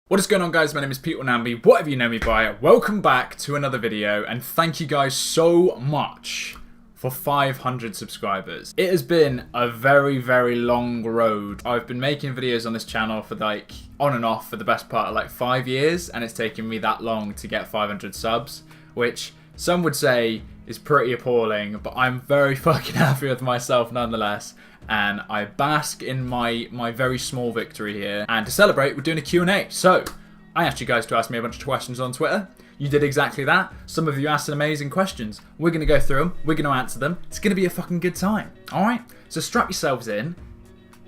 What is going on, guys? My name is Peter Namby, whatever you know me by. Welcome back to another video, and thank you guys so much for 500 subscribers. It has been a very long road. I've been making videos on this channel for like on and off for the best part of like 5 years, and it's taken me that long to get 500 subs, which some would say is pretty appalling, but I'm very fucking happy with myself nonetheless. And I bask in my very small victory here. And to celebrate, we're doing a Q&A. So, I asked you guys to ask me a bunch of questions on Twitter. You did exactly that. Some of you asked some amazing questions. We're going to go through them. We're going to answer them. It's going to be a fucking good time. Alright? So strap yourselves in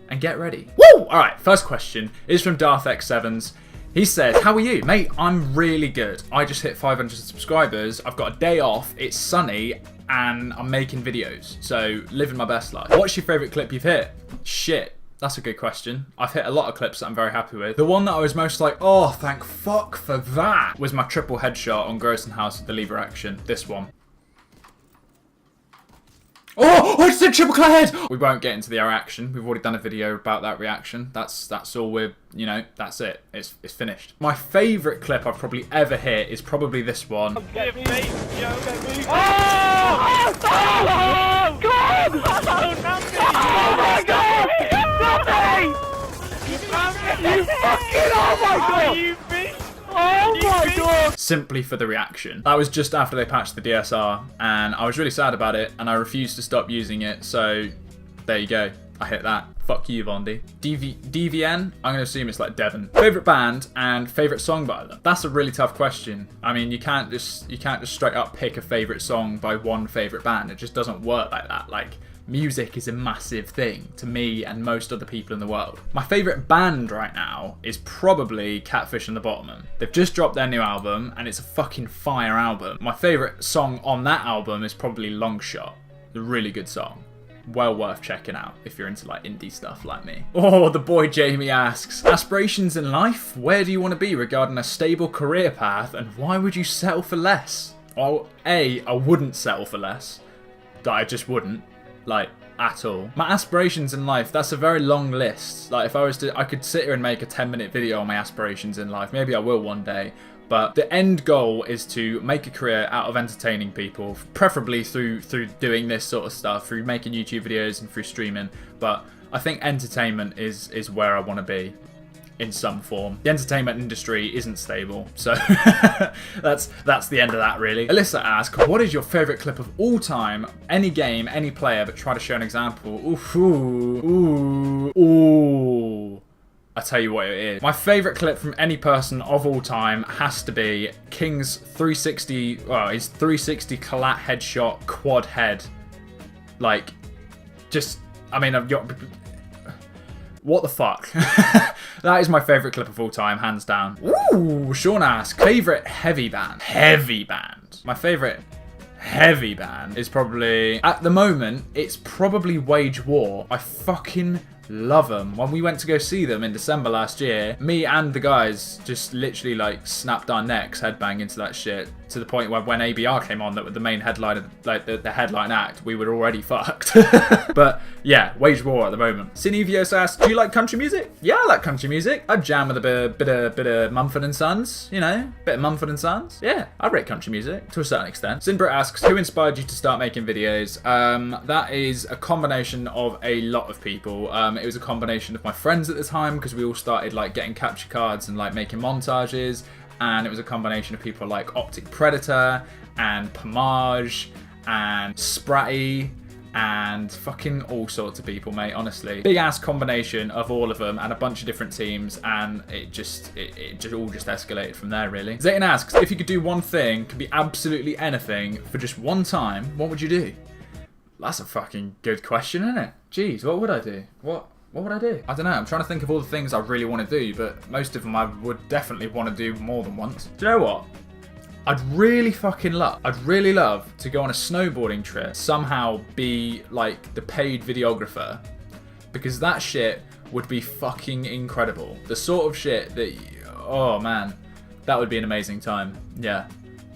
and get ready. Woo! Alright, first question is from DarthX7s. He said, how are you? Mate, I'm really good. I just hit 500 subscribers. I've got a day off. It's sunny. And I'm making videos, so living my best life. What's your favourite clip you've hit? Shit, that's a good question. I've hit a lot of clips that I'm very happy with. The one that I was most like, oh, thank fuck for that, was my triple headshot on Grossenhaus with the lever action. This one. Oh, I just did triple clad head! We won't get into the reaction. We've already done a video about that reaction. That's all we're, you know, that's it. It's finished. My favourite clip I've probably ever hit is probably this one. Get me, Joe, get me. Oh! Oh! Oh! God! Oh, Namby! Oh my God! Namby! You found me! You fucking! Oh my God! Oh, you beat! Oh my God! Simply for the reaction. That was just after they patched the DSR, and I was really sad about it, and I refused to stop using it, so there you go. I hit that. Fuck you, Vondi. DVN? I'm going to assume it's like Devon. Favourite band and favourite song by them? That's a really tough question. I mean, you can't just straight up pick a favourite song by one favourite band. It just doesn't work like that. Like, music is a massive thing to me and most other people in the world. My favourite band right now is probably Catfish and the Bottommen. They've just dropped their new album, and it's a fucking fire album. My favourite song on that album is probably Long Shot. It's a really good song. Well worth checking out if you're into like indie stuff like me. Oh, the boy Jamie asks, aspirations in life? Where do you want to be regarding a stable career path, and why would you settle for less? Well, I wouldn't settle for less. I just wouldn't. Like, at all. My aspirations in life, that's a very long list. Like, if I was to, I could sit here and make a 10-minute video on my aspirations in life. Maybe I will one day. But the end goal is to make a career out of entertaining people, preferably through doing this sort of stuff, through making YouTube videos and through streaming. But I think entertainment is where I want to be in some form. The entertainment industry isn't stable, so that's the end of that, really. Alyssa asks, what is your favourite clip of all time? Any game, any player, but try to show an example. Ooh. I tell you what it is. My favourite clip from any person of all time has to be King's 360, well, his 360 collat headshot quad head. Like, just, I mean, I've got, what the fuck? That is my favourite clip of all time, hands down. Ooh, Sean asks, favourite heavy band? Heavy band. My favourite heavy band is probably, at the moment, it's probably Wage War. I fucking love them. When we went to go see them in December last year, me and the guys just literally like snapped our necks headbang into that shit, to the point where when ABR came on, that was the main headline of, like the headline act, we were already fucked. But yeah, Wage War at the moment. Cinevios asks, do you like country music? Yeah, I like country music. I jam with a bit of Mumford & Sons, you know, bit of Mumford & Sons. Yeah, I rate country music to a certain extent. Sinbra asks, who inspired you to start making videos? That is a combination of a lot of people. It was a combination of my friends at the time, because we all started like getting capture cards and like making montages, and it was a combination of people like Optic Predator and Pomage and Spratty and fucking all sorts of people, mate, honestly. Big ass combination of all of them and a bunch of different teams, and it just all just escalated from there, really. Zayton asks, if you could do one thing, could be absolutely anything, for just one time, what would you do? That's a fucking good question, isn't it? Jeez, what would I do? What would I do? I don't know. I'm trying to think of all the things I really want to do, but most of them I would definitely want to do more than once. Do you know what? I'd really love to go on a snowboarding trip, somehow be like the paid videographer, because that shit would be fucking incredible. The sort of shit that, oh man, that would be an amazing time. Yeah.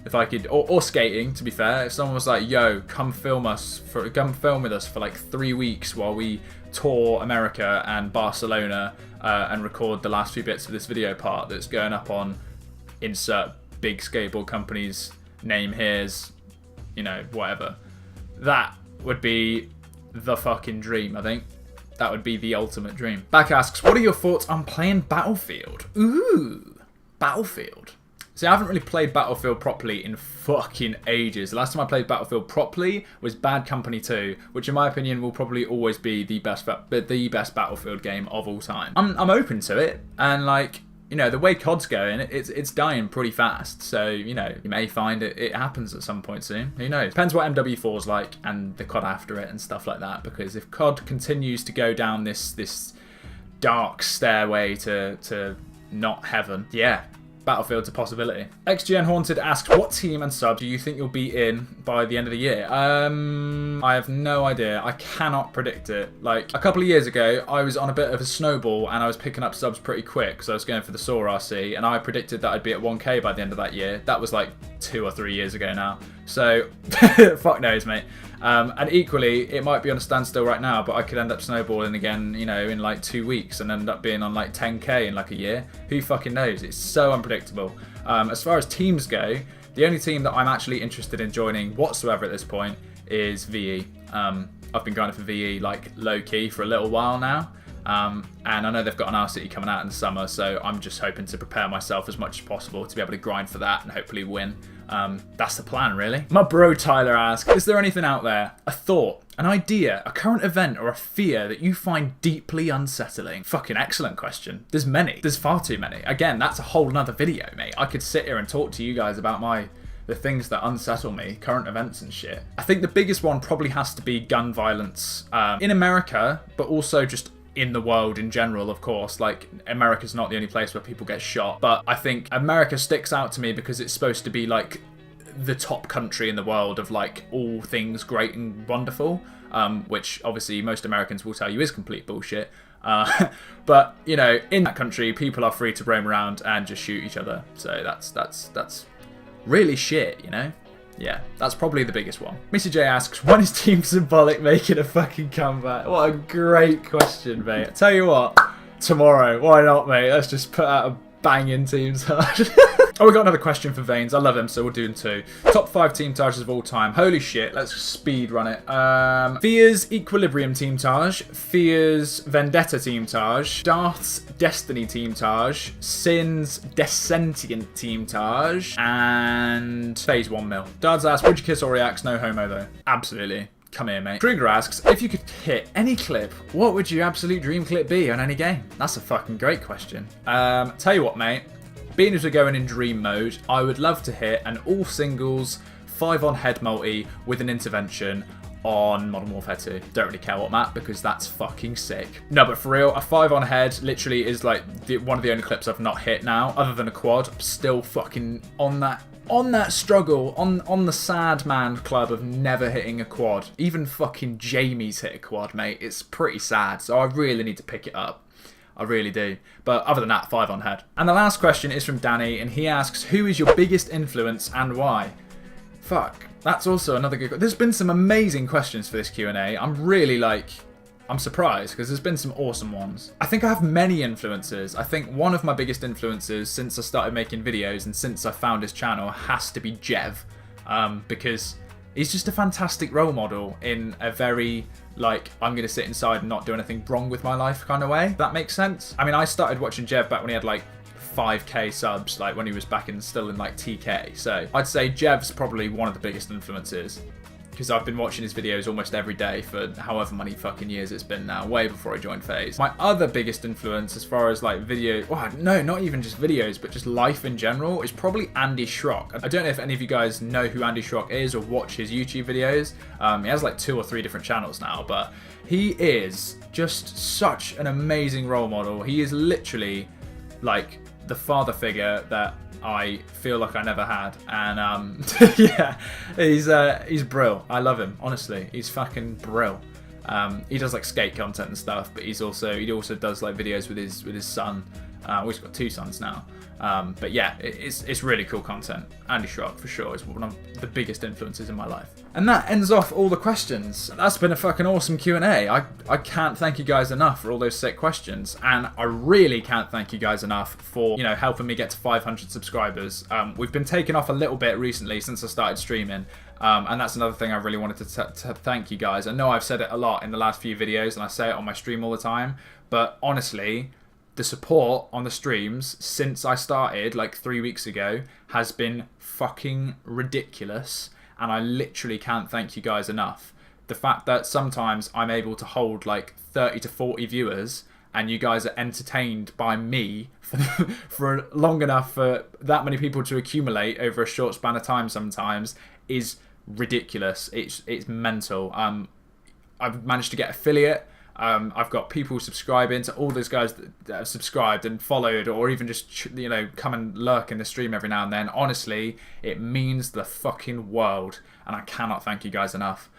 If I could, or skating, to be fair. If someone was like, yo, come film with us for like 3 weeks while we tour America and Barcelona and record the last few bits of this video part that's going up on insert big skateboard company's name here's, you know, whatever. That would be the fucking dream, I think. That would be the ultimate dream. Back asks, what are your thoughts on playing Battlefield? Ooh, Battlefield. See, I haven't really played Battlefield properly in fucking ages. The last time I played Battlefield properly was Bad Company 2, which in my opinion will probably always be the best Battlefield game of all time. I'm open to it, and like, you know, the way COD's going, it's dying pretty fast. So, you know, you may find it happens at some point soon. Who knows? Depends what MW4's like and the COD after it and stuff like that. Because if COD continues to go down this dark stairway to not heaven, yeah, Battlefield's a possibility. XGN Haunted asks, what team and sub do you think you'll be in by the end of the year? I have no idea. I cannot predict it. Like, a couple of years ago, I was on a bit of a snowball and I was picking up subs pretty quick because I was going for the SOAR RC, and I predicted that I'd be at 1k by the end of that year. That was like 2 or 3 years ago now. So, fuck knows, mate. And equally, it might be on a standstill right now, but I could end up snowballing again, you know, in like 2 weeks and end up being on like 10k in like a year. Who fucking knows? It's so unpredictable. As far as teams go, the only team that I'm actually interested in joining whatsoever at this point is VE. I've been grinding for VE like low-key for a little while now. And I know they've got an R-City coming out in the summer, so I'm just hoping to prepare myself as much as possible to be able to grind for that and hopefully win. That's the plan, really. My bro Tyler asks, is there anything out there, a thought, an idea, a current event, or a fear that you find deeply unsettling? Fucking excellent question. There's many. There's far too many. Again, that's a whole nother video, mate. I could sit here and talk to you guys about the things that unsettle me, current events and shit. I think the biggest one probably has to be gun violence in America, but also just in the world in general, of course. Like, America's not the only place where people get shot, but I think America sticks out to me because it's supposed to be like the top country in the world of like all things great and wonderful, which obviously most Americans will tell you is complete bullshit. But you know, in that country, people are free to roam around and just shoot each other. So that's really shit, you know. Yeah, that's probably the biggest one. Missy J asks, when is Team Symbolic making a fucking comeback? What a great question, mate. I tell you what, tomorrow, why not, mate? Let's just put out a banging Team Taj. Oh, we got another question for Veins. I love him, so we'll do him too. Top 5 Team Tages of all time. Holy shit, let's speed run it. Fear's Equilibrium Team Taj, Fear's Vendetta Team Taj, Darth's Destiny Team Taj, Sin's Descentient Team Taj, and Phase 1 Mil. Dad's asked, would you kiss or react? No homo though. Absolutely. Come here, mate. Trigger asks, if you could hit any clip, what would your absolute dream clip be on any game? That's a fucking great question. Tell you what, mate. Being as we're going in dream mode, I would love to hit an all singles 5-on head multi with an intervention on Modern Warfare 2. Don't really care what map because that's fucking sick. No, but for real, a 5-on head literally is like one of the only clips I've not hit now, other than a quad. I'm still fucking on that struggle, on the sad man club of never hitting a quad. Even fucking Jamie's hit a quad, mate. It's pretty sad, so I really need to pick it up. I really do. But other than that, 5-on head. And the last question is from Danny, and he asks, who is your biggest influence and why? Fuck, that's also another good question. There's been some amazing questions for this Q&A. I'm surprised because there's been some awesome ones. I think I have many influences. I think one of my biggest influences since I started making videos and since I found his channel has to be Jev, because he's just a fantastic role model in a very, like, I'm going to sit inside and not do anything wrong with my life kind of way. That makes sense. I mean, I started watching Jev back when he had like 5k subs, like when he was still in like TK. So I'd say Jev's probably one of the biggest influences, because I've been watching his videos almost every day for however many fucking years it's been now, way before I joined FaZe. My other biggest influence as far as like video, well, no, not even just videos, but just life in general, is probably Andy Schrock. I don't know if any of you guys know who Andy Schrock is or watch his YouTube videos. He has like 2 or 3 different channels now, but he is just such an amazing role model. He is literally like the father figure that I feel like I never had, and yeah, he's brill. I love him, honestly. He's fucking brill. He does like skate content and stuff, but he also does like videos with his son, We've got 2 sons now. But yeah, it's really cool content. Andy Schrock, for sure, is one of the biggest influences in my life. And that ends off all the questions. That's been a fucking awesome Q&A. I can't thank you guys enough for all those sick questions. And I really can't thank you guys enough for, helping me get to 500 subscribers. We've been taken off a little bit recently since I started streaming. And that's another thing I really wanted to thank you guys. I know I've said it a lot in the last few videos, and I say it on my stream all the time. But honestly, the support on the streams since I started like 3 weeks ago has been fucking ridiculous, and I literally can't thank you guys enough. The fact that sometimes I'm able to hold like 30 to 40 viewers and you guys are entertained by me for long enough for that many people to accumulate over a short span of time sometimes is ridiculous. It's mental. I've managed to get affiliate. I've got people subscribing to all those guys that have subscribed and followed, or even just, come and lurk in the stream every now and then. Honestly, it means the fucking world, and I cannot thank you guys enough.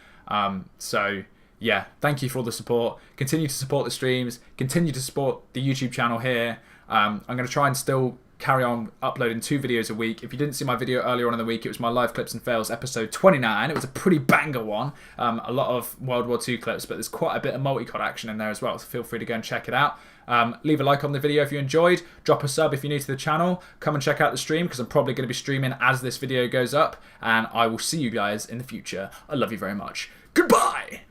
So, yeah, thank you for all the support. Continue to support the streams. Continue to support the YouTube channel here. I'm going to try and still carry on uploading 2 videos a week. If you didn't see my video earlier on in the week, it was my live clips and fails episode 29. It was a pretty banger one. A lot of World War II clips, but there's quite a bit of multi-cod action in there as well, so feel free to go and check it out. Leave a like on the video if you enjoyed. Drop a sub if you're new to the channel. Come and check out the stream, because I'm probably going to be streaming as this video goes up, and I will see you guys in the future. I love you very much. Goodbye!